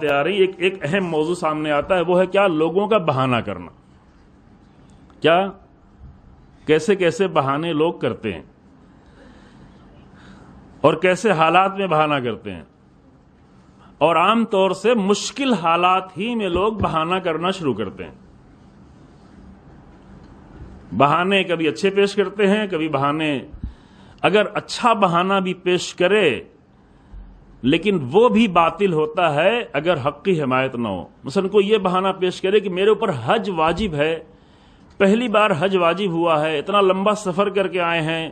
آ رہی ایک اہم موضوع سامنے آتا ہے، وہ ہے کیا لوگوں کا بہانہ کرنا. کیا کیسے کیسے بہانے لوگ کرتے ہیں اور کیسے حالات میں بہانہ کرتے ہیں، اور عام طور سے مشکل حالات ہی میں لوگ بہانہ کرنا شروع کرتے ہیں. بہانے کبھی اچھے پیش کرتے ہیں، کبھی بہانے اگر اچھا بہانہ بھی پیش کرے لیکن وہ بھی باطل ہوتا ہے اگر حق کی حمایت نہ ہو. مثلا کوئی یہ بہانہ پیش کرے کہ میرے اوپر حج واجب ہے، پہلی بار حج واجب ہوا ہے، اتنا لمبا سفر کر کے آئے ہیں،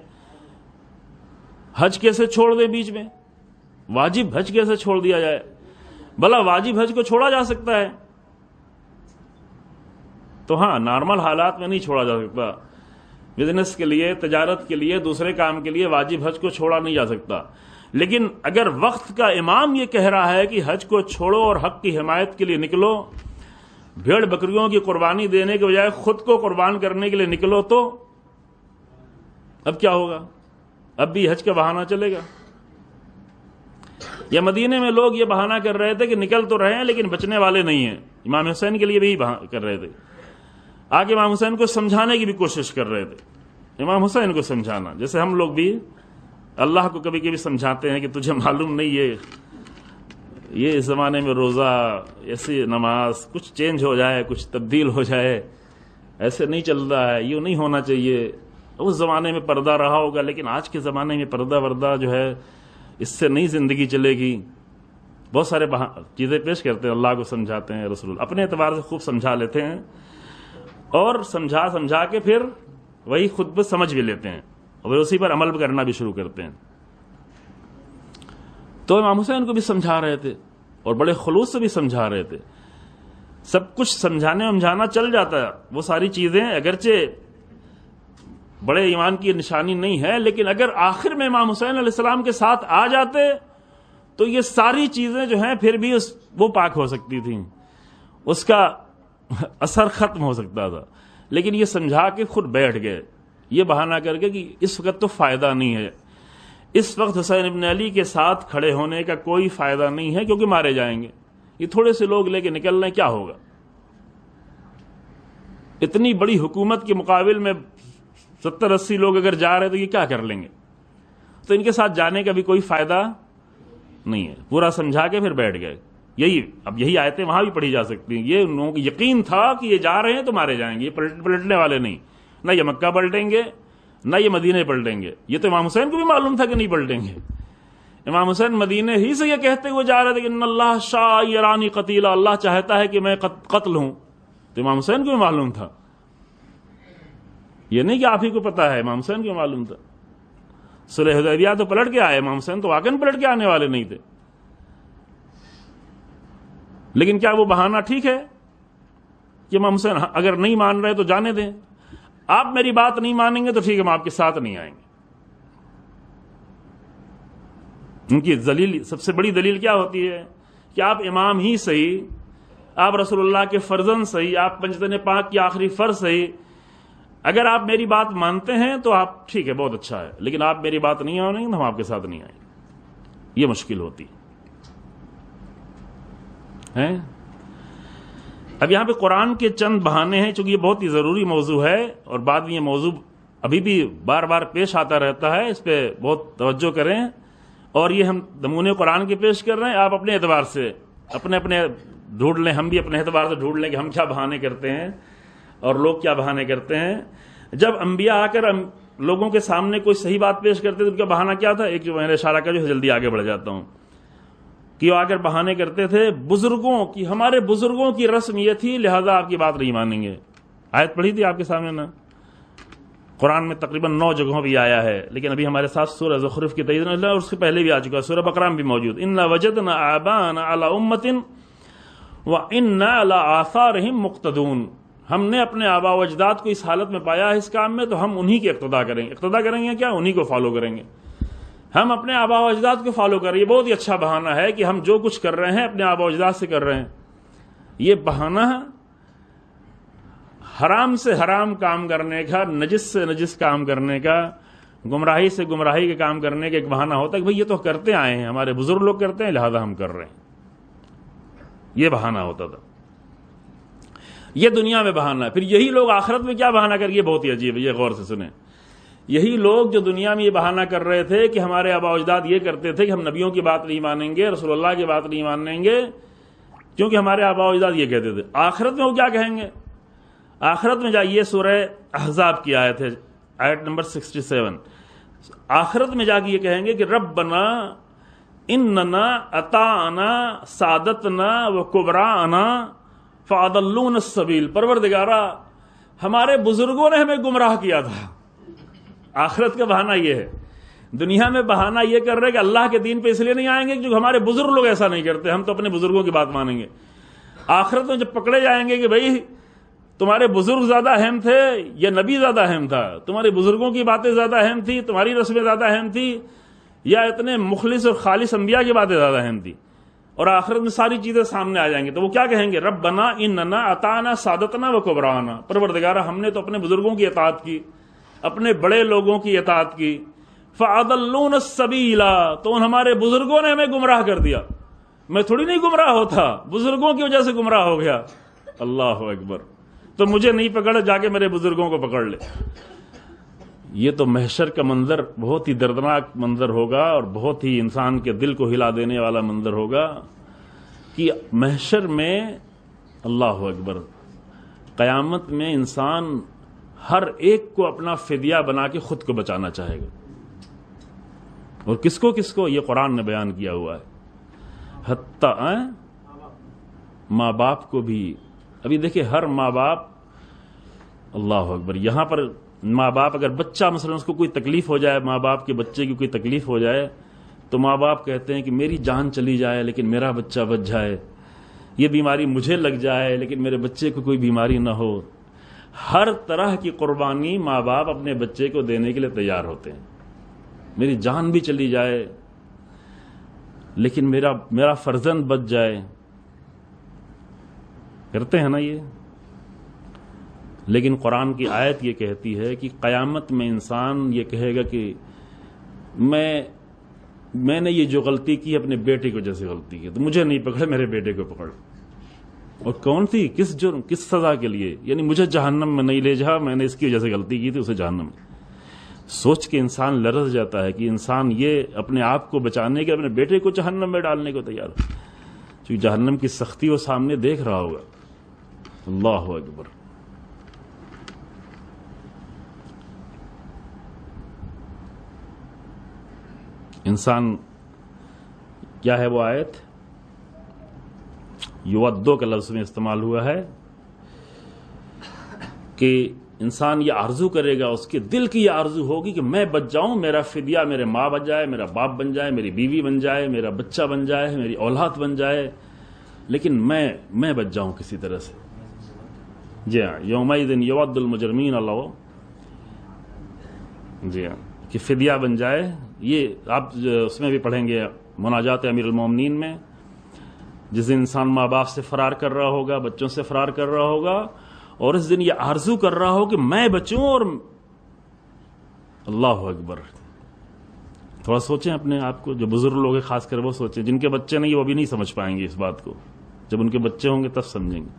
حج کیسے چھوڑ دے بیچ میں؟ واجب حج کیسے چھوڑ دیا جائے؟ بھلا واجب حج کو چھوڑا جا سکتا ہے؟ تو ہاں، نارمل حالات میں نہیں چھوڑا جا سکتا. بزنس کے لیے، تجارت کے لیے، دوسرے کام کے لیے واجب حج کو چھوڑا نہیں جا سکتا. لیکن اگر وقت کا امام یہ کہہ رہا ہے کہ حج کو چھوڑو اور حق کی حمایت کے لیے نکلو، بھیڑ بکریوں کی قربانی دینے کے بجائے خود کو قربان کرنے کے لیے نکلو، تو اب کیا ہوگا؟ اب بھی حج کا بہانہ چلے گا؟ یا مدینے میں لوگ یہ بہانہ کر رہے تھے کہ نکل تو رہے ہیں لیکن بچنے والے نہیں ہیں. امام حسین کے لیے بھی کر رہے تھے، آگے امام حسین کو سمجھانے کی بھی کوشش کر رہے تھے. امام حسین کو سمجھانا، جیسے ہم لوگ بھی اللہ کو کبھی کبھی سمجھاتے ہیں کہ تجھے معلوم نہیں یہ اس زمانے میں روزہ، ایسی نماز کچھ چینج ہو جائے، کچھ تبدیل ہو جائے، ایسے نہیں چل رہا ہے، یہ نہیں ہونا چاہیے. اس زمانے میں پردہ رہا ہوگا لیکن آج کے زمانے میں پردہ وردہ جو ہے اس سے نہیں زندگی چلے گی. بہت سارے چیزیں پیش کرتے ہیں، اللہ کو سمجھاتے ہیں، رسول اپنے اعتبار سے خوب سمجھا لیتے ہیں اور سمجھا کے پھر وہی خود بھی سمجھ بھی لیتے ہیں اور اسی پر عمل کرنا بھی شروع کرتے ہیں. تو امام حسین کو بھی سمجھا رہے تھے اور بڑے خلوص سے بھی سمجھا رہے تھے. سب کچھ سمجھانا چل جاتا ہے، وہ ساری چیزیں اگرچہ بڑے ایمان کی نشانی نہیں ہے، لیکن اگر آخر میں امام حسین علیہ السلام کے ساتھ آ جاتے تو یہ ساری چیزیں جو ہیں پھر بھی وہ پاک ہو سکتی تھیں، اس کا اثر ختم ہو سکتا تھا. لیکن یہ سمجھا کے خود بیٹھ گئے، یہ بہانہ کر کے کہ اس وقت تو فائدہ نہیں ہے، اس وقت حسین ابن علی کے ساتھ کھڑے ہونے کا کوئی فائدہ نہیں ہے کیونکہ مارے جائیں گے. یہ تھوڑے سے لوگ لے کے نکل رہے ہیں، کیا ہوگا؟ اتنی بڑی حکومت کے مقابل میں 70-80 لوگ اگر جا رہے تو یہ کیا کر لیں گے؟ تو ان کے ساتھ جانے کا بھی کوئی فائدہ نہیں ہے. پورا سمجھا کے پھر بیٹھ گئے. یہی آیتیں وہاں بھی پڑھی جا سکتی ہیں. یہ ان لوگوں کو یقین تھا کہ یہ جا رہے ہیں تو مارے جائیں گے، یہ پلٹنے والے نہیں، نہ یہ مکہ پلٹیں گے نہ یہ مدینے پلٹیں گے. یہ تو امام حسین کو بھی معلوم تھا کہ نہیں پلٹیں گے. امام حسین مدینے ہی سے یہ کہتے ہوئے جا رہے تھے کہ ان اللہ شاء یرانی قتیلا، اللہ چاہتا ہے کہ میں قتل ہوں. تو امام حسین کو بھی معلوم تھا، یہ نہیں کہ آپ ہی کو پتا ہے، امام حسین کو معلوم تھا. صلح حدیبیہ تو پلٹ کے آئے، امام حسین تو واقعاً پلٹ کے آنے والے نہیں تھے. لیکن کیا وہ بہانہ ٹھیک ہے کہ امام حسین اگر نہیں مان رہے تو جانے دیں، آپ میری بات نہیں مانیں گے تو ٹھیک ہے، ہم آپ کے ساتھ نہیں آئیں گے. ان کی دلیل، سب سے بڑی دلیل کیا ہوتی ہے کہ آپ امام ہی صحیح، آپ رسول اللہ کے فرزند صحیح، آپ پنجتن پاک کی آخری فرض صحیح، اگر آپ میری بات مانتے ہیں تو آپ ٹھیک ہے، بہت اچھا ہے، لیکن آپ میری بات نہیں مانیں گے تو ہم آپ کے ساتھ نہیں آئیں گے. یہ مشکل ہوتی ہے. اب یہاں پہ قرآن کے چند بہانے ہیں، چونکہ یہ بہت ہی ضروری موضوع ہے اور بعد میں یہ موضوع ابھی بھی بار بار پیش آتا رہتا ہے، اس پہ بہت توجہ کریں. اور یہ ہم نمونے قرآن کے پیش کر رہے ہیں، آپ اپنے اعتبار سے اپنے ڈھونڈ لیں، ہم بھی اپنے اعتبار سے ڈھونڈ لیں کہ ہم کیا بہانے کرتے ہیں اور لوگ کیا بہانے کرتے ہیں. جب انبیاء آ کر لوگوں کے سامنے کوئی صحیح بات پیش کرتے تھے، ان کا بہانہ کیا تھا؟ ایک جو میں نے اشارہ کیا، جو جلدی آگے بڑھ جاتا ہوں، کہ وہ آ کر بہانے کرتے تھے بزرگوں کی، ہمارے بزرگوں کی رسم یہ تھی لہذا آپ کی بات نہیں مانیں گے. آیت پڑھی تھی آپ کے سامنے نا، قرآن میں تقریباً 9 جگہوں بھی آیا ہے، لیکن ابھی ہمارے ساتھ سورہ زخرف کی تئید اور اس سے پہلے بھی آ چکا ہے، سورہ بقرہ میں بھی موجود. انا وجدنا آباءنا علی امۃ وانا علی آثارہم مقتدون. ہم نے اپنے آباء و اجداد کو اس حالت میں پایا ہے اس کام میں، تو ہم انہی کی اقتدا کریں گے کیا؟ انہی کو فالو کریں گے. ہم اپنے آباء و اجداد کو فالو کر رہے ہیں. یہ بہت ہی اچھا بہانہ ہے کہ ہم جو کچھ کر رہے ہیں اپنے آباء و اجداد سے کر رہے ہیں. یہ بہانہ حرام سے حرام کام کرنے کا، نجس سے نجس کام کرنے کا، گمراہی سے گمراہی کے کام کرنے کا ایک بہانہ ہوتا ہے کہ بھئی یہ تو کرتے آئے ہیں، ہمارے بزرگ لوگ کرتے ہیں لہذا ہم کر رہے ہیں. یہ بہانہ ہوتا تھا، یہ دنیا میں بہانہ ہے۔ پھر یہی لوگ آخرت میں کیا بہانہ کر، یہ بہت ہی عجیب ہے، یہ غور سے سنیں۔ یہی لوگ جو دنیا میں یہ بہانہ کر رہے تھے کہ ہمارے آباء و اجداد یہ کرتے تھے کہ ہم نبیوں کی بات نہیں مانیں گے، رسول اللہ کی بات نہیں مانیں گے کیونکہ ہمارے آباء و اجداد یہ کہتے تھے، آخرت میں وہ کیا کہیں گے؟ آخرت میں جائیے سورہ احزاب کی آیت ہے، آیت نمبر 67۔ آخرت میں جا کے یہ کہیں گے کہ ربنا اننا اطعنا سادتنا و کبراءنا فاضلونا السبیل، پروردگارا ہمارے بزرگوں نے ہمیں گمراہ کیا تھا۔ آخرت کا بہانہ یہ ہے۔ دنیا میں بہانہ یہ کر رہے کہ اللہ کے دین پہ اس لیے نہیں آئیں گے کیونکہ ہمارے بزرگ لوگ ایسا نہیں کرتے، ہم تو اپنے بزرگوں کی بات مانیں گے۔ آخرت میں جب پکڑے جائیں گے کہ بھائی تمہارے بزرگ زیادہ اہم تھے یا نبی زیادہ اہم تھا، تمہارے بزرگوں کی باتیں زیادہ اہم تھی، تمہاری رسمیں زیادہ اہم تھی، یا اتنے مخلص اور خالص انبیاء کی باتیں زیادہ اہم تھی، اور آخرت میں ساری چیزیں سامنے آ جائیں گی، تو وہ کیا کہیں گے؟ ربنا اننا اطعنا سادتنا و کبراءنا، پروردگارا ہم نے تو اپنے بزرگوں کی اطاعت کی، اپنے بڑے لوگوں کی اطاعت کی، فاضلونا السبیل، تو ان ہمارے بزرگوں نے ہمیں گمراہ کر دیا۔ میں تھوڑی نہیں گمراہ ہوتا، بزرگوں کی وجہ سے گمراہ ہو گیا۔ اللہ اکبر، تو مجھے نہیں پکڑ، جا کے میرے بزرگوں کو پکڑ لے۔ یہ تو محشر کا منظر بہت ہی دردناک منظر ہوگا اور بہت ہی انسان کے دل کو ہلا دینے والا منظر ہوگا کہ محشر میں اللہ اکبر قیامت میں انسان ہر ایک کو اپنا فدیہ بنا کے خود کو بچانا چاہے گا، اور کس کو یہ قرآن نے بیان کیا ہوا ہے، حتیٰ ماں باپ کو بھی۔ ابھی دیکھیں ہر ماں باپ، اللہ اکبر، یہاں پر ماں باپ اگر بچہ مثلا اس کو کوئی تکلیف ہو جائے، ماں باپ کے بچے کی کوئی تکلیف ہو جائے تو ماں باپ کہتے ہیں کہ میری جان چلی جائے لیکن میرا بچہ بچ جائے، یہ بیماری مجھے لگ جائے لیکن میرے بچے کو کوئی بیماری نہ ہو۔ ہر طرح کی قربانی ماں باپ اپنے بچے کو دینے کے لیے تیار ہوتے ہیں، میری جان بھی چلی جائے لیکن میرا فرزند بچ جائے، کرتے ہیں نا یہ۔ لیکن قرآن کی آیت یہ کہتی ہے کہ قیامت میں انسان یہ کہے گا کہ میں نے یہ جو غلطی کی اپنے بیٹے کو جیسے غلطی کی، تو مجھے نہیں پکڑے، میرے بیٹے کو پکڑ۔ اور کون سی، کس جرم، کس سزا کے لیے؟ یعنی مجھے جہنم میں نہیں لے جا، میں نے اس کی وجہ سے غلطی کی تھی، اسے جہنم میں۔ سوچ کے انسان لرز جاتا ہے کہ انسان یہ اپنے آپ کو بچانے کے اپنے بیٹے کو جہنم میں ڈالنے کو تیار ہے، کیونکہ جہنم کی سختی وہ سامنے دیکھ رہا ہوگا۔ اللہ اکبر۔ انسان کیا ہے وہ آیت، یودو کا لفظ میں استعمال ہوا ہے کہ انسان یہ آرزو کرے گا، اس کے دل کی یہ آرزو ہوگی کہ میں بچ جاؤں، میرا فدیہ میرے ماں بن جائے، میرا باپ بن جائے، میری بیوی بن جائے، میرا بچہ بن جائے، میری اولاد بن جائے، لیکن میں بچ جاؤں کسی طرح سے۔ جی ہاں، یومئذ یود المجرمین، اللہ، جی ہاں، کہ فدیہ بن جائے۔ یہ آپ اس میں بھی پڑھیں گے مناجات امیر المومنین میں، جس دن انسان ماں باپ سے فرار کر رہا ہوگا، بچوں سے فرار کر رہا ہوگا، اور اس دن یہ آرزو کر رہا ہو کہ میں بچوں، اور اللہ اکبر۔ تھوڑا سوچیں اپنے آپ کو، جو بزرگ لوگ ہیں خاص کر وہ سوچیں، جن کے بچے نہیں وہ بھی نہیں سمجھ پائیں گے اس بات کو، جب ان کے بچے ہوں گے تب سمجھیں گے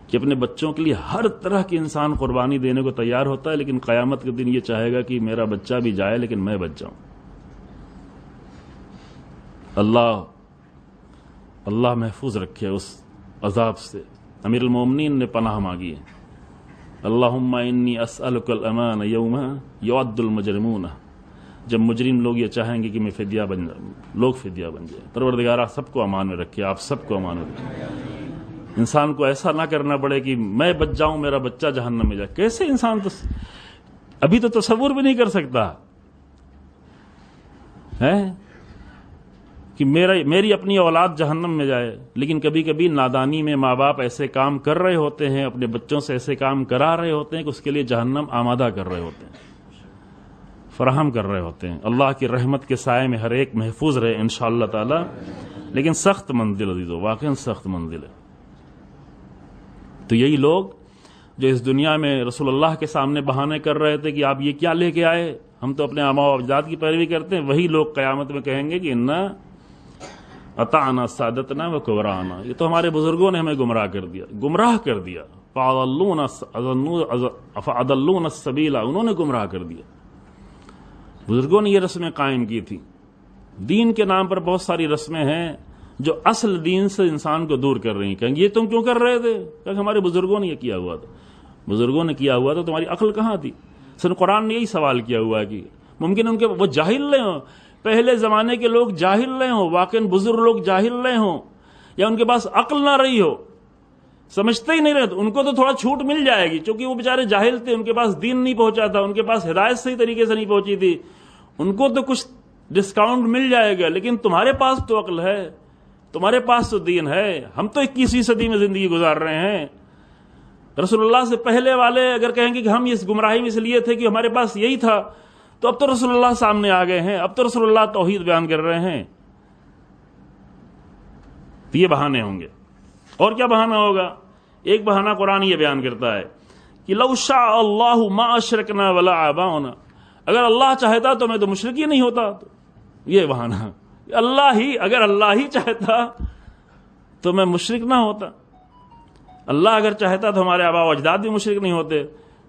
کہ اپنے بچوں کے لیے ہر طرح کی انسان قربانی دینے کو تیار ہوتا ہے، لیکن قیامت کے دن یہ چاہے گا کہ میرا بچہ بھی جائے لیکن میں بچ جاؤں۔ اللہ محفوظ رکھے اس عذاب سے۔ امیر المومنین نے پناہ مانگی ہے، اللہم انی اسألک الامان یوم یعد المجرمون، جب مجرم لوگ یہ چاہیں گے کہ میں فدیہ بن جاؤں، لوگ فدیہ بن جائیں۔ پروردگارہ سب کو امان میں رکھے، آپ سب کو امان میں رکھے، انسان کو ایسا نہ کرنا پڑے کہ میں بچ جاؤں میرا بچہ جہنم میں جائے۔ کیسے انسان تو ابھی تو تصور بھی نہیں کر سکتا ہے کہ میری اپنی اولاد جہنم میں جائے، لیکن کبھی کبھی نادانی میں ماں باپ ایسے کام کر رہے ہوتے ہیں، اپنے بچوں سے ایسے کام کرا رہے ہوتے ہیں کہ اس کے لیے جہنم آمادہ کر رہے ہوتے ہیں، فراہم کر رہے ہوتے ہیں۔ اللہ کی رحمت کے سائے میں ہر ایک محفوظ رہے انشاءاللہ تعالی، لیکن سخت منزل عزیزو، واقعا سخت منزل ہے۔ تو یہی لوگ جو اس دنیا میں رسول اللہ کے سامنے بہانے کر رہے تھے کہ آپ یہ کیا لے کے آئے، ہم تو اپنے آباء و اجداد کی پیروی کرتے ہیں، وہی لوگ قیامت میں کہیں گے کہ انا اطعنا سادتنا و کبرانا، یہ تو ہمارے بزرگوں نے ہمیں گمراہ کر دیا فاضلون السبیل، انہوں نے گمراہ کر دیا۔ بزرگوں نے یہ رسمیں قائم کی تھی۔ دین کے نام پر بہت ساری رسمیں ہیں جو اصل دین سے انسان کو دور کر رہی ہیں۔ کہیں گے یہ تم کیوں کر رہے تھے؟ کہ ہمارے بزرگوں نے یہ کیا ہوا تھا۔ بزرگوں نے کیا ہوا تھا، تمہاری عقل کہاں تھی؟ سن قرآن نے یہی سوال کیا ہوا ہے کہ ممکن ان کے وہ جاہل نہیں ہوں، پہلے زمانے کے لوگ جاہل نہیں ہوں، واقعی بزرگ لوگ جاہل نہیں ہوں، یا ان کے پاس عقل نہ رہی ہو، سمجھتے ہی نہیں رہتے، ان کو تو تھوڑا چھوٹ مل جائے گی چونکہ وہ بیچارے جاہل تھے، ان کے پاس دین نہیں پہنچا تھا، ان کے پاس ہدایت صحیح طریقے سے نہیں پہنچی تھی، ان کو تو کچھ ڈسکاؤنٹ مل جائے گا، لیکن تمہارے پاس تو عقل ہے، تمہارے پاس تو دین ہے، ہم تو 21ویں صدی میں زندگی گزار رہے ہیں۔ رسول اللہ سے پہلے والے اگر کہیں گے کہ ہم اس گمراہی میں اس لیے تھے کہ ہمارے پاس یہی تھا، تو اب تو رسول اللہ سامنے آ گئے ہیں، اب تو رسول اللہ توحید بیان کر رہے ہیں، تو یہ بہانے ہوں گے۔ اور کیا بہانہ ہوگا؟ ایک بہانہ قرآن یہ بیان کرتا ہے کہ لو شاء اللہ ما اشرکنا ولا آباؤنا، اگر اللہ چاہتا تو میں تو مشرک ہی نہیں ہوتا۔ تو یہ بہانہ، اگر اللہ ہی چاہتا تو میں مشرک نہ ہوتا، اللہ اگر چاہتا تو ہمارے آباء و اجداد بھی مشرک نہیں ہوتے،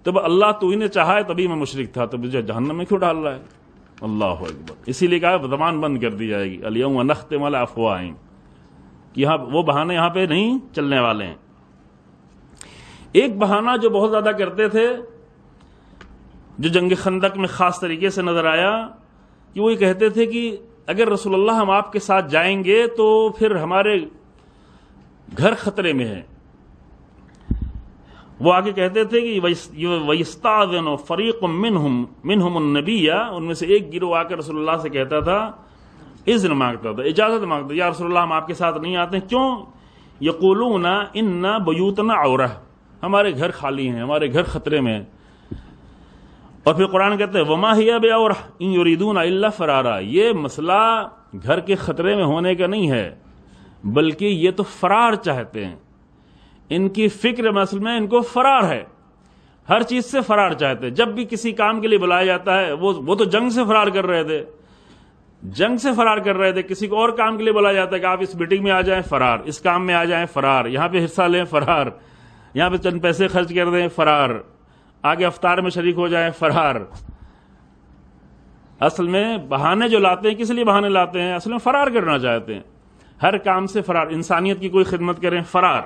تو اللہ تو ہی نے چاہا ہے تبھی میں مشرک تھا، تو مجھے جہنم میں کیوں ڈال رہا ہے؟ اللہ اکبر۔ اسی لیے کہا زبان بند کر دی جائے گی، الیوم نختم علی افواہہم، یہاں وہ بہانے یہاں پہ نہیں چلنے والے ہیں۔ ایک بہانہ جو بہت زیادہ کرتے تھے، جو جنگ خندق میں خاص طریقے سے نظر آیا، کہ وہ یہ کہتے تھے کہ اگر رسول اللہ ہم آپ کے ساتھ جائیں گے تو پھر ہمارے گھر خطرے میں ہے۔ وہ آگے کہتے تھے کہ وَيَسْتَأْذِنُ فَرِيقٌ مِّنْهُمُ النَّبِيَّ، ان میں سے ایک گروہ آ کر رسول اللہ سے کہتا تھا، اذن مانگتا تھا، اجازت مانگتا تھا، یا رسول اللہ ہم آپ کے ساتھ نہیں آتے ہیں۔ کیوں؟ یقولون ان بیوتنا عورہ، ہمارے گھر خالی ہیں، ہمارے گھر خطرے میں ہیں۔ اور پھر قرآن کہتے ہیں وما ہی بعورہ ان یریدون الا فرارا، یہ مسئلہ گھر کے خطرے میں ہونے کا نہیں ہے، بلکہ یہ تو فرار چاہتے ہیں، ان کی فکر اصل میں ان کو فرار ہے، ہر چیز سے فرار چاہتے ہیں۔ جب بھی کسی کام کے لیے بلایا جاتا ہے، وہ تو جنگ سے فرار کر رہے تھے، کسی کو اور کام کے لیے بلایا جاتا ہے کہ آپ اس میٹنگ میں آ جائیں، فرار، اس کام میں آ جائیں، فرار، یہاں پہ حصہ لیں، فرار، یہاں پہ چند پیسے خرچ کر دیں، فرار، آگے افطار میں شریک ہو جائیں، فرار۔ اصل میں بہانے جو لاتے ہیں، کس لیے بہانے لاتے ہیں؟ اصل میں فرار کرنا چاہتے ہیں، ہر کام سے فرار، انسانیت کی کوئی خدمت کریں، فرار۔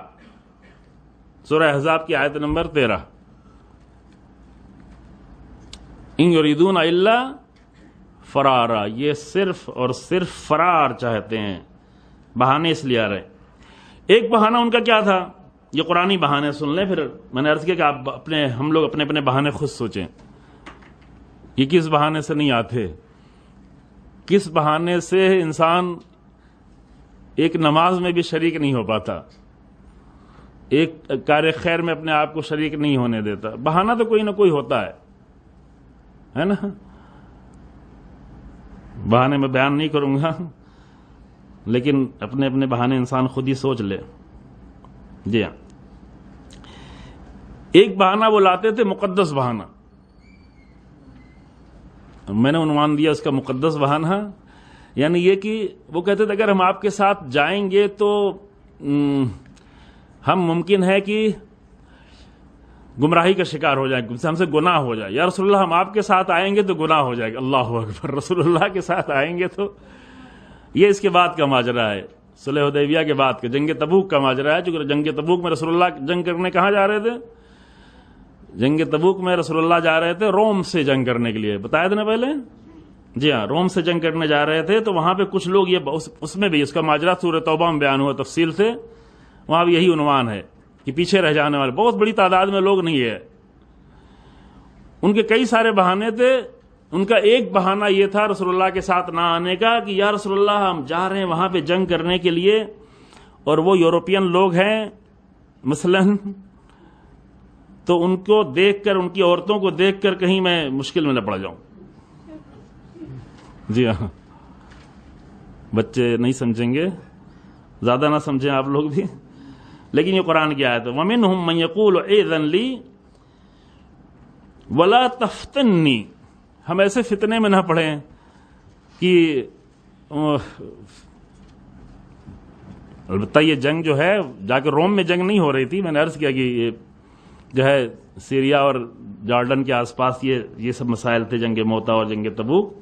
سورہ احزاب کی آیت نمبر 13، ان یریدون الا فرارا، یہ صرف اور صرف فرار چاہتے ہیں، بہانے اس لیے آ رہے۔ ایک بہانہ ان کا کیا تھا؟ یہ قرآنی بہانے سن لیں، پھر میں نے عرض کیا کہ ہم لوگ اپنے اپنے بہانے خود سوچیں، یہ کس بہانے سے نہیں آتے، کس بہانے سے انسان ایک نماز میں بھی شریک نہیں ہو پاتا، ایک کار خیر میں اپنے آپ کو شریک نہیں ہونے دیتا۔ بہانہ تو کوئی نہ کوئی ہوتا ہے نا؟ بہانے میں بیان نہیں کروں گا، لیکن اپنے اپنے بہانے انسان خود ہی سوچ لے۔ جی ہاں، ایک بہانہ وہ لاتے تھے، مقدس بہانہ، میں نے عنوان دیا اس کا مقدس بہانہ، یعنی یہ کہ وہ کہتے تھے اگر ہم آپ کے ساتھ جائیں گے تو ہم ممکن ہے کہ گمراہی کا شکار ہو جائیں، ہم سے گناہ ہو جائے، یا رسول اللہ ہم آپ کے ساتھ آئیں گے تو گناہ ہو جائے گا۔ اللہ اکبر، رسول اللہ کے ساتھ آئیں گے تو یہ اس کے بعد کا ماجرا ہے، صلح حدیبیہ کے بعد کا، جنگ تبوک کا ماجرا ہے۔ چونکہ جنگ تبوک میں رسول اللہ جنگ کرنے کہاں جا رہے تھے؟ جنگ تبوک میں رسول اللہ جا رہے تھے روم سے جنگ کرنے کے لیے، بتایا تھا نا پہلے؟ جی ہاں، روم سے جنگ کرنے جا رہے تھے، تو وہاں پہ کچھ لوگ، یہ اس میں بھی اس کا ماجرا سورہ توبہ میں بیان ہوا تفصیل سے، وہاں بھی یہی عنوان ہے کہ پیچھے رہ جانے والے بہت بڑی تعداد میں لوگ نہیں ہے۔ ان کے کئی سارے بہانے تھے، ان کا ایک بہانہ یہ تھا رسول اللہ کے ساتھ نہ آنے کا کہ یا رسول اللہ ہم جا رہے ہیں وہاں پہ جنگ کرنے کے لیے، اور وہ یورپین لوگ ہیں مثلاً، تو ان کو دیکھ کر، ان کی عورتوں کو دیکھ کر کہیں میں مشکل میں نہ پڑ جاؤں۔ جی ہاں، بچے نہیں سمجھیں گے، زیادہ نہ سمجھیں آپ لوگ بھی، لیکن یہ قرآن کی آیت ہے، وَمِنْهُمْ مَنْ يَقُولُ اِذَنْ لِي وَلَا تَفْتِنِّي، ہم ایسے فتنے میں نہ پڑیں کہ البتہ یہ جنگ جو ہے جا کے روم میں جنگ نہیں ہو رہی تھی، میں نے عرض کیا کہ یہ جو ہے سیریا اور جارڈن کے آس پاس یہ سب مسائل تھے، جنگ موتا اور جنگ تبوک،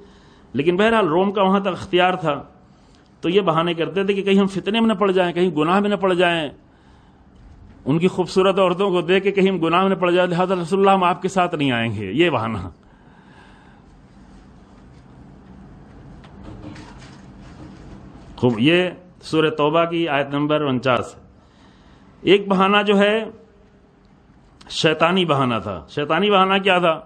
لیکن بہرحال روم کا وہاں تک اختیار تھا. تو یہ بہانے کرتے تھے کہ کہیں ہم فتنے میں نہ پڑ جائیں، کہیں گناہ میں نہ پڑ جائیں، ان کی خوبصورت عورتوں کو دیکھ کے کہیں ہم گناہ میں نہ پڑ جائیں، لہٰذا رسول اللہ ہم آپ کے ساتھ نہیں آئیں گے، یہ بہانہ. خوب، یہ سورہ توبہ کی آیت نمبر 49. ایک بہانہ جو ہے شیطانی بہانہ تھا. شیطانی بہانہ کیا تھا؟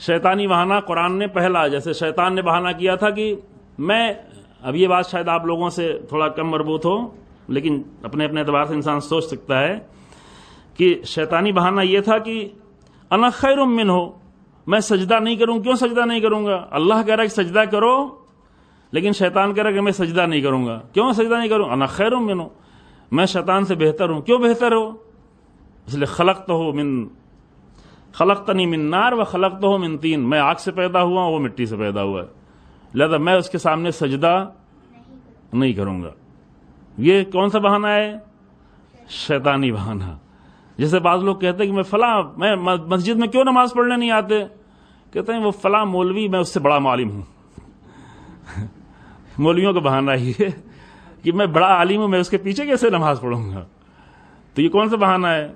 شیطانی بہانہ قرآن نے پہلا، جیسے شیطان نے بہانہ کیا تھا کہ میں، اب یہ بات شاید آپ لوگوں سے تھوڑا کم مربوط ہو، لیکن اپنے اپنے اعتبار سے انسان سوچ سکتا ہے کہ شیطانی بہانہ یہ تھا کہ انا خیر منہ، میں سجدہ نہیں کروں. کیوں سجدہ نہیں کروں گا؟ اللہ کہہ رہا ہے کہ سجدہ کرو، لیکن شیطان کہہ رہا ہے کہ میں سجدہ نہیں کروں گا. کیوں سجدہ نہیں کروں؟ انا خیر منہ، میں شیطان سے بہتر ہوں. کیوں بہتر ہو؟ اس لیے خلقتنی من نار و خلقتہ من طین، میں آگ سے پیدا ہوا ہوں، وہ مٹی سے پیدا ہوا ہے، لہذا میں اس کے سامنے سجدہ نہیں کروں گا. یہ کون سا بہانہ ہے؟ شیطانی بہانہ. جیسے بعض لوگ کہتے ہیں کہ میں مسجد میں کیوں نماز پڑھنے نہیں آتے؟ کہتے ہیں وہ فلاں مولوی، میں اس سے بڑا معلم ہوں. مولویوں کا بہانہ ہی ہے کہ میں بڑا عالم ہوں، میں اس کے پیچھے کیسے نماز پڑھوں گا؟ تو یہ کون سا بہانہ ہے؟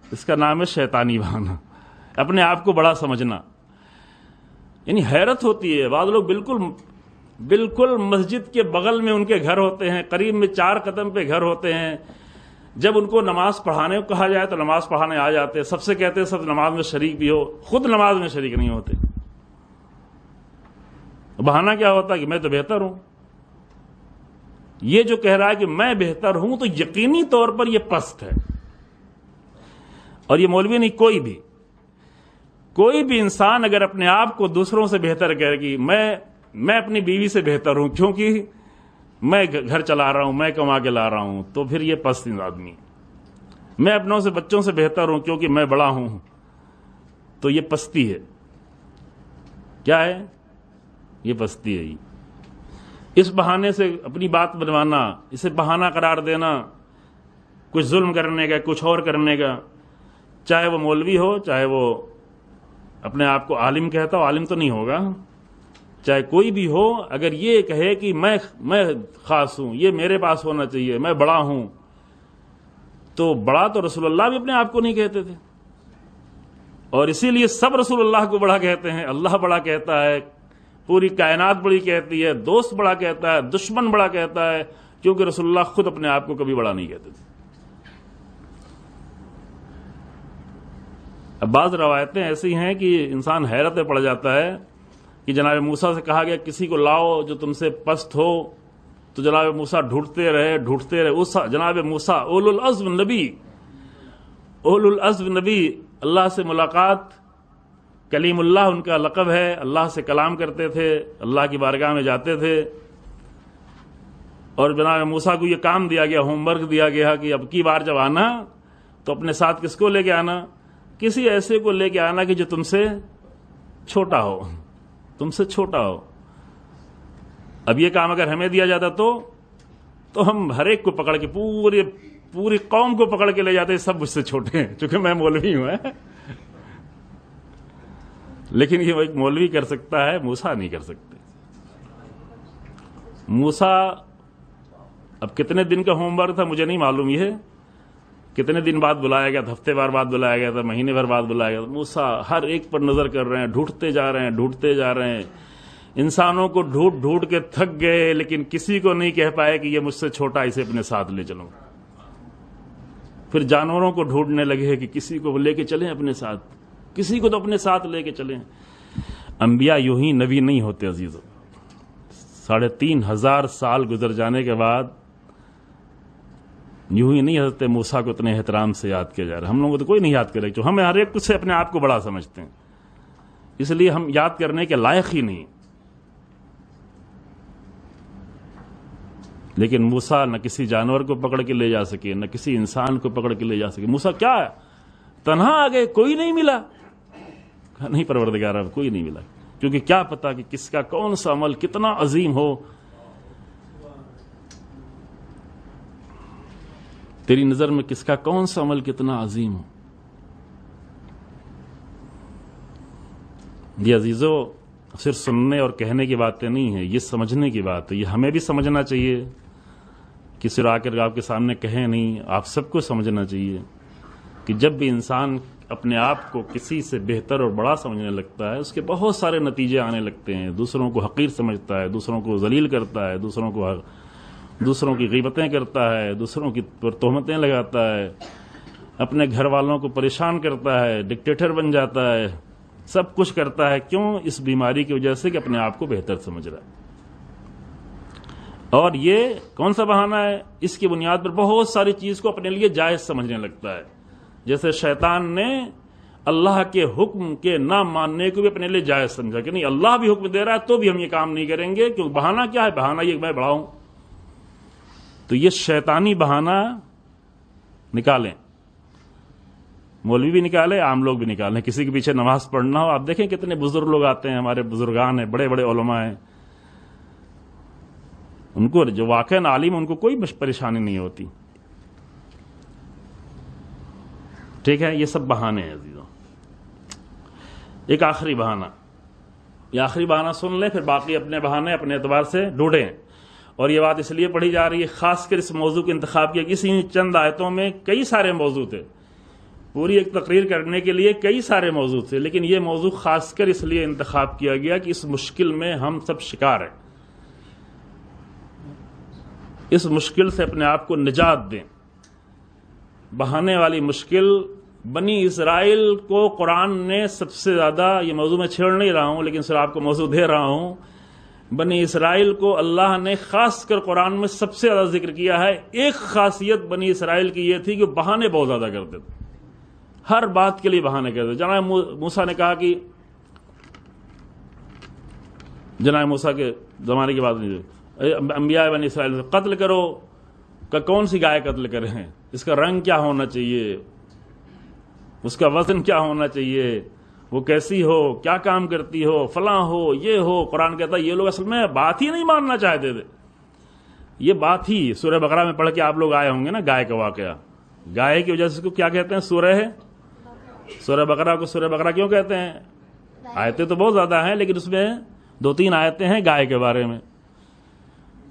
اس کا نام ہے شیطانی بہانہ، اپنے آپ کو بڑا سمجھنا. یعنی حیرت ہوتی ہے، بعض لوگ بالکل مسجد کے بغل میں ان کے گھر ہوتے ہیں، قریب میں 4 قدم پہ گھر ہوتے ہیں، جب ان کو نماز پڑھانے کو کہا جائے تو نماز پڑھانے آ جاتے، سب سے کہتے ہیں سب نماز میں شریک بھی ہو، خود نماز میں شریک نہیں ہوتے. بہانہ کیا ہوتا ہے کہ میں تو بہتر ہوں. یہ جو کہہ رہا ہے کہ میں بہتر ہوں تو یقینی طور پر یہ پست ہے. اور یہ مولوی نہیں، کوئی بھی انسان اگر اپنے آپ کو دوسروں سے بہتر کہے کہ میں اپنی بیوی سے بہتر ہوں کیونکہ میں گھر چلا رہا ہوں، میں کما کے لا رہا ہوں، تو پھر یہ پست آدمی. میں اپنوں سے بچوں سے بہتر ہوں کیونکہ میں بڑا ہوں، تو یہ پستی ہے. کیا ہے؟ یہ پستی ہے. اس بہانے سے اپنی بات بنوانا، اسے بہانہ قرار دینا کچھ ظلم کرنے کا، کچھ اور کرنے کا، چاہے وہ مولوی ہو، چاہے وہ اپنے آپ کو عالم کہتا ہو، عالم تو نہیں ہوگا، چاہے کوئی بھی ہو، اگر یہ کہے کہ میں خاص ہوں، یہ میرے پاس ہونا چاہیے، میں بڑا ہوں، تو بڑا تو رسول اللہ بھی اپنے آپ کو نہیں کہتے تھے. اور اسی لیے سب رسول اللہ کو بڑا کہتے ہیں. اللہ بڑا کہتا ہے، پوری کائنات بڑی کہتی ہے، دوست بڑا کہتا ہے، دشمن بڑا کہتا ہے، کیونکہ رسول اللہ خود اپنے آپ کو کبھی بڑا نہیں کہتے تھے. اب بعض روایتیں ایسی ہیں کہ انسان حیرت میں پڑ جاتا ہے کہ جناب موسیٰ سے کہا گیا کسی کو لاؤ جو تم سے پست ہو، تو جناب موسیٰ ڈھونڈتے رہے. اس جناب موسیٰ اولو العزم نبی، اللہ سے ملاقات، کلیم اللہ ان کا لقب ہے، اللہ سے کلام کرتے تھے، اللہ کی بارگاہ میں جاتے تھے. اور جناب موسیٰ کو یہ کام دیا گیا، ہوم ورک دیا گیا کہ اب کی بار جب آنا تو اپنے ساتھ کس کو لے کے آنا؟ کسی ایسے کو لے کے آنا کہ جو تم سے چھوٹا ہو. اب یہ کام اگر ہمیں دیا جاتا تو ہم ہر ایک کو پکڑ کے پوری قوم کو پکڑ کے لے جاتے، سب مجھ سے چھوٹے ہیں، چونکہ میں مولوی ہوں. لیکن یہ ایک مولوی کر سکتا ہے، موسیٰ نہیں کر سکتے. موسیٰ اب کتنے دن کا ہوم ورک تھا مجھے نہیں معلوم، یہ کتنے دن بعد بلایا گیا تھا، ہفتے بعد بلایا گیا تھا، مہینے بھر بعد بلایا گیا تھا. موسیٰ ہر ایک پر نظر کر رہے ہیں، ڈھونڈتے جا رہے ہیں. انسانوں کو ڈھونڈ کے تھک گئے، لیکن کسی کو نہیں کہہ پائے کہ یہ مجھ سے چھوٹا، اسے اپنے ساتھ لے چلو. پھر جانوروں کو ڈھونڈنے لگے کہ کسی کو لے کے چلیں اپنے ساتھ، کسی کو تو اپنے ساتھ لے کے چلیں. انبیاء یوں ہی نبی نہیں ہوتے عزیزو. 3,500 سال گزر جانے کے بعد یوں ہی نہیں حضرت موسیٰ کو اتنے احترام سے یاد کیا جا رہا. ہم لوگوں کو تو کوئی نہیں یاد کرے، جو ہم ہر ایک کچھ سے اپنے آپ کو بڑا سمجھتے ہیں، اس لیے ہم یاد کرنے کے لائق ہی نہیں. لیکن موسیٰ نہ کسی جانور کو پکڑ کے لے جا سکے، نہ کسی انسان کو پکڑ کے لے جا سکے. موسیٰ کیا ہے؟ تنہا آ گئے، کوئی نہیں ملا. نہیں پروردگار، اب کوئی نہیں ملا، کیونکہ کیا پتا کہ کس کا کون سا عمل کتنا عظیم ہو. تیری نظر میں کس کا کون سا عمل کتنا عظیم ہو. یہ عزیزو صرف سننے اور کہنے کی باتیں نہیں ہیں، یہ سمجھنے کی بات ہے. یہ ہمیں بھی سمجھنا چاہیے، کسی اور آ کر آپ کے سامنے کہیں نہیں، آپ سب کو سمجھنا چاہیے کہ جب بھی انسان اپنے آپ کو کسی سے بہتر اور بڑا سمجھنے لگتا ہے، اس کے بہت سارے نتیجے آنے لگتے ہیں. دوسروں کو حقیر سمجھتا ہے، دوسروں کو ذلیل کرتا ہے، دوسروں کی غیبتیں کرتا ہے، دوسروں کی تہمتیں لگاتا ہے، اپنے گھر والوں کو پریشان کرتا ہے، ڈکٹیٹر بن جاتا ہے، سب کچھ کرتا ہے. کیوں؟ اس بیماری کی وجہ سے کہ اپنے آپ کو بہتر سمجھ رہا ہے. اور یہ کون سا بہانہ ہے؟ اس کی بنیاد پر بہت ساری چیز کو اپنے لیے جائز سمجھنے لگتا ہے. جیسے شیطان نے اللہ کے حکم کے نہ ماننے کو بھی اپنے لیے جائز سمجھا کہ نہیں، اللہ بھی حکم دے رہا ہے تو بھی ہم یہ کام نہیں کریں گے، کیونکہ بہانہ کیا ہے؟ بہانہ یہ میں بڑا ہوں. تو یہ شیطانی بہانہ نکالیں، مولوی بھی نکالے، عام لوگ بھی نکالیں. کسی کے پیچھے نماز پڑھنا ہو، آپ دیکھیں کتنے بزرگ لوگ آتے ہیں، ہمارے بزرگان ہیں، بڑے بڑے علماء ہیں، ان کو جو واقعی عالم، ان کو کوئی پریشانی نہیں ہوتی. ٹھیک ہے، یہ سب بہانے ہیں عزیزوں. ایک آخری بہانہ، یہ آخری بہانہ سن لیں، پھر باقی اپنے بہانے اپنے اعتبار سے ڈھونڈیں. اور یہ بات اس لیے پڑھی جا رہی ہے، خاص کر اس موضوع کے انتخاب کیا، اسی چند آیتوں میں کئی سارے موضوع تھے، پوری ایک تقریر کرنے کے لیے کئی سارے موضوع تھے، لیکن یہ موضوع خاص کر اس لیے انتخاب کیا گیا کہ اس مشکل میں ہم سب شکار ہیں. اس مشکل سے اپنے آپ کو نجات دیں. بہانے والی مشکل بنی اسرائیل کو قرآن نے سب سے زیادہ، یہ موضوع میں چھیڑ نہیں رہا ہوں لیکن صرف آپ کو موضوع دے رہا ہوں، بنی اسرائیل کو اللہ نے خاص کر قرآن میں سب سے زیادہ ذکر کیا ہے. ایک خاصیت بنی اسرائیل کی یہ تھی کہ بہانے بہت زیادہ کرتے تھے، ہر بات کے لیے بہانے کرتے. جناب موسیٰ نے کہا کہ جناب موسیٰ کے زمانے کی بات نہیں، انبیاء بنی اسرائیل قتل کرو، کہ کون سی گائے قتل کریں، اس کا رنگ کیا ہونا چاہیے، اس کا وزن کیا ہونا چاہیے، وہ کیسی ہو، کیا کام کرتی ہو، فلاں ہو، یہ ہو. قرآن کہتا ہے یہ لوگ اصل میں بات ہی نہیں ماننا چاہتے تھے. یہ بات ہی سورہ بقرہ میں پڑھ کے آپ لوگ آئے ہوں گے نا، گائے کا واقعہ. گائے کی وجہ سے اس کو کیا کہتے ہیں؟ سورہ بقرہ کو سورہ بقرہ کیوں کہتے ہیں؟ آیتیں تو بہت زیادہ ہیں لیکن اس میں 2-3 آیتیں ہیں گائے کے بارے میں،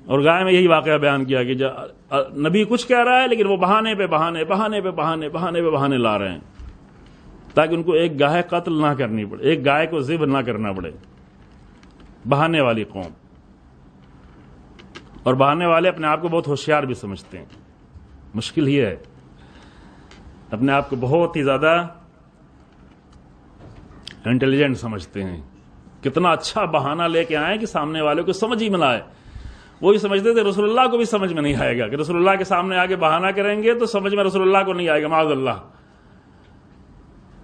اور گائے میں یہی واقعہ بیان کیا کہ نبی کچھ کہہ رہا ہے لیکن وہ بہانے پہ بہانے لا رہے ہیں تاکہ ان کو ایک گائے قتل نہ کرنی پڑے، ایک گائے کو ذبح نہ کرنا پڑے. بہانے والی قوم، اور بہانے والے اپنے آپ کو بہت ہوشیار بھی سمجھتے ہیں. مشکل ہی ہے، اپنے آپ کو بہت ہی زیادہ انٹیلیجنٹ سمجھتے ہیں. کتنا اچھا بہانہ لے کے آئے کہ سامنے والے کو سمجھ ہی میں نہ آئے. وہی سمجھتے تھے رسول اللہ کو بھی سمجھ میں نہیں آئے گا، کہ رسول اللہ کے سامنے آگے بہانہ کریں گے تو سمجھ میں رسول اللہ کو نہیں آئے گا، معاذ اللہ.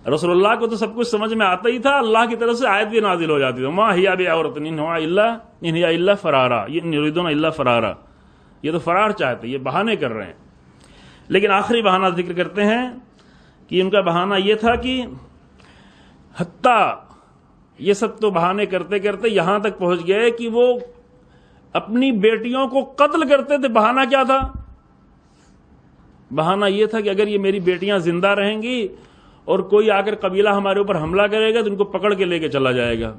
رسول اللہ کو تو سب کچھ سمجھ میں آتا ہی تھا، اللہ کی طرف سے آیت بھی نازل ہو جاتی تھی، ما ہی بعورۃ ان ہی الا فرارا، ان یریدون الا فرارا. یہ تو فرار چاہتے، یہ بہانے کر رہے ہیں. لیکن آخری بہانہ ذکر کرتے ہیں کہ ان کا بہانہ یہ تھا کہ حتیٰ یہ سب تو بہانے کرتے کرتے یہاں تک پہنچ گئے کہ وہ اپنی بیٹیوں کو قتل کرتے تھے. بہانہ کیا تھا؟ بہانہ یہ تھا کہ اگر یہ میری بیٹیاں زندہ رہیں گی اور کوئی آ کر قبیلہ ہمارے اوپر حملہ کرے گا تو ان کو پکڑ کے لے کے چلا جائے گا،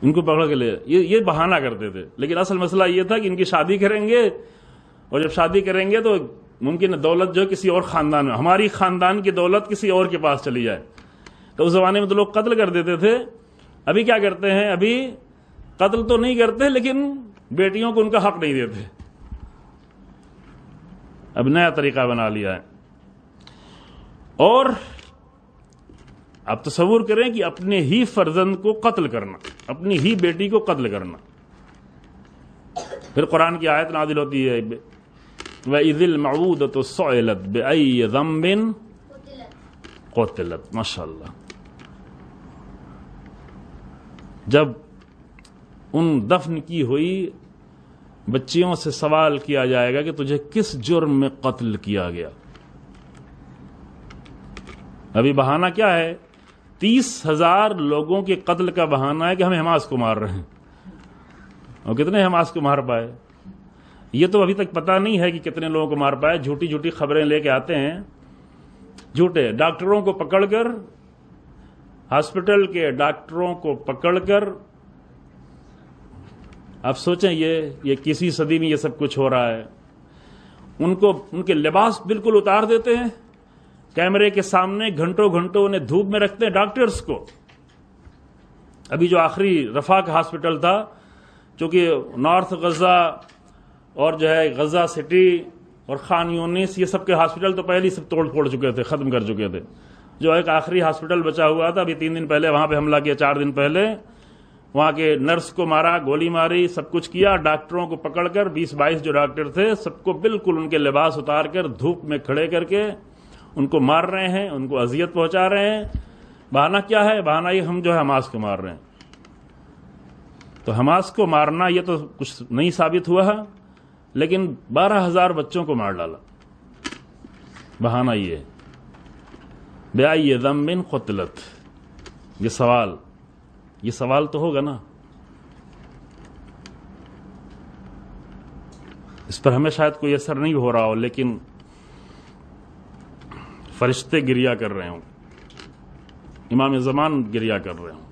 ان کو پکڑ کے لے. یہ بہانہ کرتے تھے. لیکن اصل مسئلہ یہ تھا کہ ان کی شادی کریں گے، اور جب شادی کریں گے تو ممکن ہے دولت جو کسی اور خاندان میں، ہماری خاندان کی دولت کسی اور کے پاس چلی جائے. تو اس زمانے میں تو لوگ قتل کر دیتے تھے. ابھی کیا کرتے ہیں؟ ابھی قتل تو نہیں کرتے لیکن بیٹیوں کو ان کا حق نہیں دیتے. اب نیا طریقہ بنا لیا ہے. اور اب تصور کریں کہ اپنے ہی فرزند کو قتل کرنا، اپنی ہی بیٹی کو قتل کرنا. پھر قرآن کی آیت نازل ہوتی ہے وَإِذِ الْمَعُودَةُ سُئِلَتْ بِأَيِّ ذَنبٍ قُتِلَتْ. ماشاء اللہ. جب ان دفن کی ہوئی بچیوں سے سوال کیا جائے گا کہ تجھے کس جرم میں قتل کیا گیا. ابھی بہانہ کیا ہے؟ 30,000 لوگوں کے قتل کا بہانہ ہے کہ ہم حماس کو مار رہے ہیں. اور کتنے حماس کو مار پائے؟ یہ تو ابھی تک پتہ نہیں ہے کہ کتنے لوگوں کو مار پائے. جھوٹی جھوٹی خبریں لے کے آتے ہیں, جھوٹے ڈاکٹروں کو پکڑ کر, ہاسپٹل کے ڈاکٹروں کو پکڑ کر. آپ سوچیں یہ کسی صدی میں یہ سب کچھ ہو رہا ہے. ان کے لباس بالکل اتار دیتے ہیں, کیمرے کے سامنے گھنٹوں گھنٹوں انہیں دھوپ میں رکھتے ہیں ڈاکٹرز کو. ابھی جو آخری رفاق ہاسپٹل تھا, چونکہ نارتھ غزہ اور جو ہے غزہ سٹی اور خان یونس, یہ سب کے ہاسپٹل تو پہلے ہی سب توڑ پھوڑ چکے تھے, ختم کر چکے تھے. جو ایک آخری ہاسپٹل بچا ہوا تھا, ابھی 3 دن پہلے وہاں پہ حملہ کیا, 4 دن پہلے وہاں کے نرس کو مارا, گولی ماری, سب کچھ کیا. ڈاکٹروں کو پکڑ کر 20-22 جو ڈاکٹر تھے سب کو بالکل ان کے لباس اتار کر دھوپ میں کھڑے کر کے ان کو مار رہے ہیں, ان کو اذیت پہنچا رہے ہیں. بہانہ کیا ہے؟ بہانہ یہ ہم جو ہے حماس کو مار رہے ہیں. تو حماس کو مارنا یہ تو کچھ نہیں ثابت ہوا ہے, لیکن 12,000 بچوں کو مار ڈالا. بہانہ یہ بِأَيِّ ذَنبٍ قُتِلَتْ. یہ سوال تو ہوگا نا. اس پر ہمیں شاید کوئی اثر نہیں ہو رہا ہو, لیکن فرشتے گریا کر رہے ہوں, امام زمان گریا کر رہے ہوں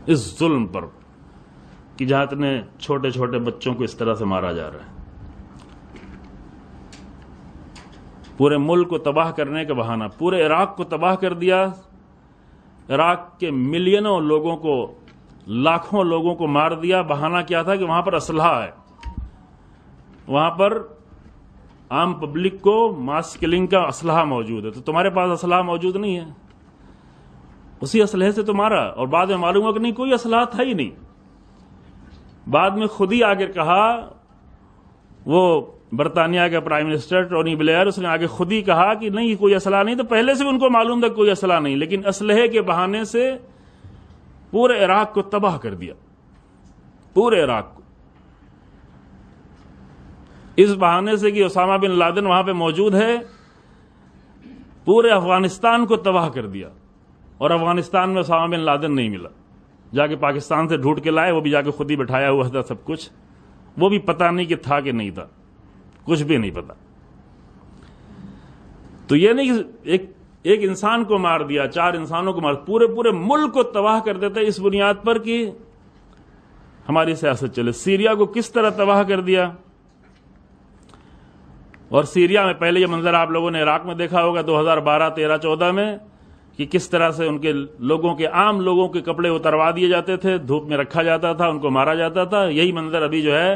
اس ظلم پر کہ جہاں اتنے چھوٹے چھوٹے بچوں کو اس طرح سے مارا جا رہا ہے. پورے ملک کو تباہ کرنے کا بہانہ, پورے عراق کو تباہ کر دیا. عراق کے ملینوں لوگوں کو, لاکھوں لوگوں کو مار دیا. بہانہ کیا تھا کہ وہاں پر اسلحہ ہے, وہاں پر عام پبلک کو ماس کلنگ کا اسلحہ موجود ہے. تو تمہارے پاس اسلحہ موجود نہیں ہے, اسی اسلحے سے تو مارا. اور بعد میں معلوم ہوا کہ نہیں, کوئی اسلحہ تھا ہی نہیں. بعد میں خود ہی آگے کہا, وہ برطانیہ کا پرائم منسٹر ٹونی بلیئر, اس نے آگے خود ہی کہا کہ نہیں کوئی اسلحہ نہیں. تو پہلے سے بھی ان کو معلوم تھا کوئی اسلحہ نہیں, لیکن اسلحے کے بہانے سے پورے عراق کو تباہ کر دیا, پورے عراق کو. اس بہانے سے کہ اسامہ بن لادن وہاں پہ موجود ہے, پورے افغانستان کو تباہ کر دیا. اور افغانستان میں اسامہ بن لادن نہیں ملا, جا کے پاکستان سے ڈھونڈ کے لائے, وہ بھی جا کے خود ہی بٹھایا ہوا تھا سب کچھ. وہ بھی پتہ نہیں کہ تھا کہ نہیں تھا, کچھ بھی نہیں پتا. تو یہ نہیں کہ ایک انسان کو مار دیا, 4 انسانوں کو مار, پورے ملک کو تباہ کر دیتا ہے اس بنیاد پر کہ ہماری سیاست چلے. سیریا کو کس طرح تباہ کر دیا, اور سیریا میں پہلے یہ منظر آپ لوگوں نے عراق میں دیکھا ہوگا 2012, 13, 14 میں, کہ کس طرح سے ان کے لوگوں کے, عام لوگوں کے کپڑے اتروا دیے جاتے تھے, دھوپ میں رکھا جاتا تھا, ان کو مارا جاتا تھا. یہی منظر ابھی جو ہے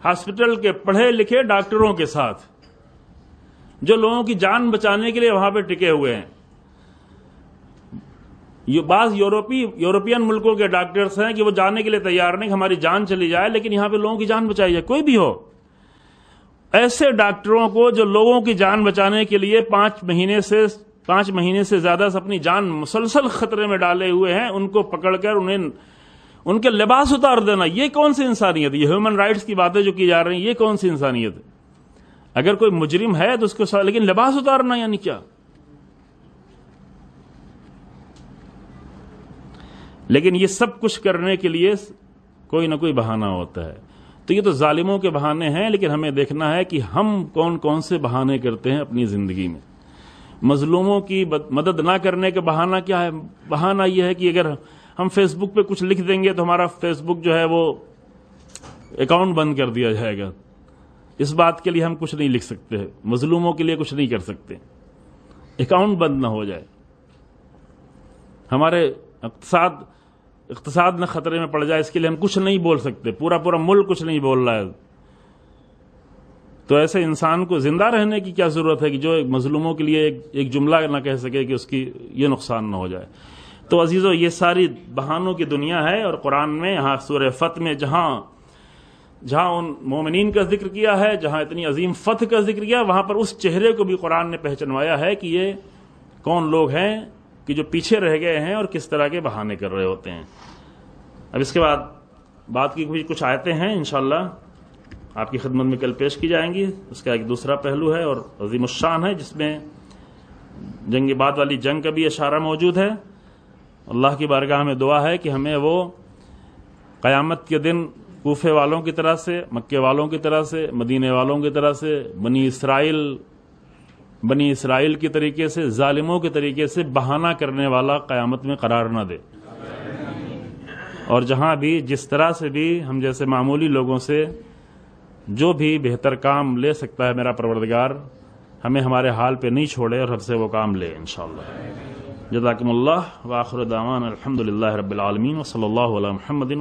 ہاسپٹل کے پڑھے لکھے ڈاکٹروں کے ساتھ, جو لوگوں کی جان بچانے کے لیے وہاں پہ ٹکے ہوئے ہیں. بعض یورپین ملکوں کے ڈاکٹرز ہیں کہ وہ جانے کے لیے تیار نہیں, ہماری جان چلی جائے لیکن یہاں پہ لوگوں کی جان بچائی جائے, کوئی بھی ہو. ایسے ڈاکٹروں کو جو لوگوں کی جان بچانے کے لیے 5 مہینے سے زیادہ سے اپنی جان مسلسل خطرے میں ڈالے ہوئے ہیں, ان کو پکڑ کر انہیں ان کے لباس اتار دینا, یہ کون سی انسانیت ہے؟ یہ ہیومن رائٹس کی باتیں جو کی جا رہی ہیں, یہ کون سی انسانیت ہے؟ اگر کوئی مجرم ہے تو اس کو لیکن لباس اتارنا یعنی کیا؟ لیکن یہ سب کچھ کرنے کے لیے کوئی نہ کوئی بہانہ ہوتا ہے. تو یہ تو ظالموں کے بہانے ہیں, لیکن ہمیں دیکھنا ہے کہ ہم کون کون سے بہانے کرتے ہیں اپنی زندگی میں. مظلوموں کی مدد نہ کرنے کا بہانہ کیا ہے؟ بہانہ یہ ہے کہ اگر ہم فیس بک پہ کچھ لکھ دیں گے تو ہمارا فیس بک جو ہے وہ اکاؤنٹ بند کر دیا جائے گا. اس بات کے لیے ہم کچھ نہیں لکھ سکتے, مظلوموں کے لیے کچھ نہیں کر سکتے, اکاؤنٹ بند نہ ہو جائے. ہمارے اقتصاد نہ خطرے میں پڑ جائے, اس کے لیے ہم کچھ نہیں بول سکتے, پورا ملک کچھ نہیں بول رہا ہے. تو ایسے انسان کو زندہ رہنے کی کیا ضرورت ہے کہ جو مظلوموں کے لیے ایک جملہ نہ کہہ سکے کہ اس کی یہ نقصان نہ ہو جائے. تو عزیزو, یہ ساری بہانوں کی دنیا ہے. اور قرآن میں یہاں سورہ فتح میں جہاں ان مومنین کا ذکر کیا ہے, جہاں اتنی عظیم فتح کا ذکر کیا, وہاں پر اس چہرے کو بھی قرآن نے پہچنوایا ہے کہ یہ کون لوگ ہیں کہ جو پیچھے رہ گئے ہیں اور کس طرح کے بہانے کر رہے ہوتے ہیں. اب اس کے بعد بات کی کچھ آیتیں ہیں انشاءاللہ آپ کی خدمت میں کل پیش کی جائیں گی. اس کا ایک دوسرا پہلو ہے اور عظیم الشان ہے, جس میں جنگ بعد والی جنگ کا بھی اشارہ موجود ہے. اللہ کی بارگاہ میں دعا ہے کہ ہمیں وہ قیامت کے دن کوفے والوں کی طرح سے، مکے والوں کی طرح سے، مدینے والوں کی طرح سے، بنی اسرائیل کے طریقے سے، ظالموں کے طریقے سے بہانہ کرنے والا قیامت میں قرار نہ دے، اور جہاں بھی جس طرح سے بھی ہم جیسے معمولی لوگوں سے جو بھی بہتر کام لے سکتا ہے میرا پروردگار، ہمیں ہمارے حال پہ نہیں چھوڑے اور ہم سے وہ کام لے انشاءاللہ۔ جزاکم اللہ، وآخر دعوانا الحمدللہ رب العالمین، وصلی اللہ علی محمد